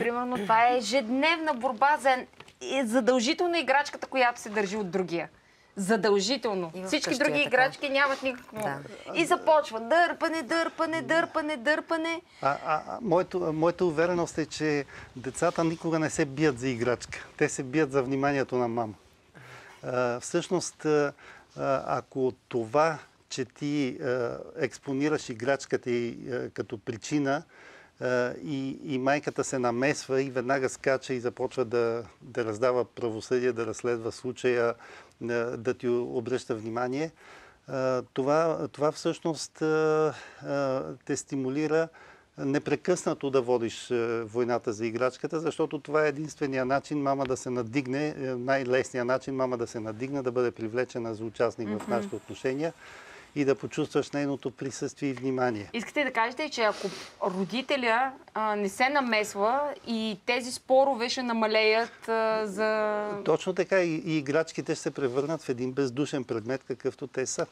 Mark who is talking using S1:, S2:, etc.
S1: примерно това е ежедневна борба за задължително играчката, която се държи от другия. Задължително. Всички други играчки нямат никакво. Да. И започва дърпане.
S2: Моята увереност е, че децата никога не се бият за играчка. Те се бият за вниманието на мама. Всъщност, ако това, че ти експонираш играчката и като причина и майката се намесва и веднага скача и започва да раздава правосъдие, да разследва случая, да ти обръща внимание, това всъщност те стимулира непрекъснато да водиш войната за играчката, защото това е единствения начин мама да се надигне, най-лесният начин мама да се надигне, да бъде привлечена за участник в нашите отношения и да почувстваш нейното присъствие и внимание.
S1: Искате да кажете, че ако родителя не се намесва и тези спорове ще намалеят за...
S2: Точно така и играчките ще се превърнат в един бездушен предмет, какъвто те са.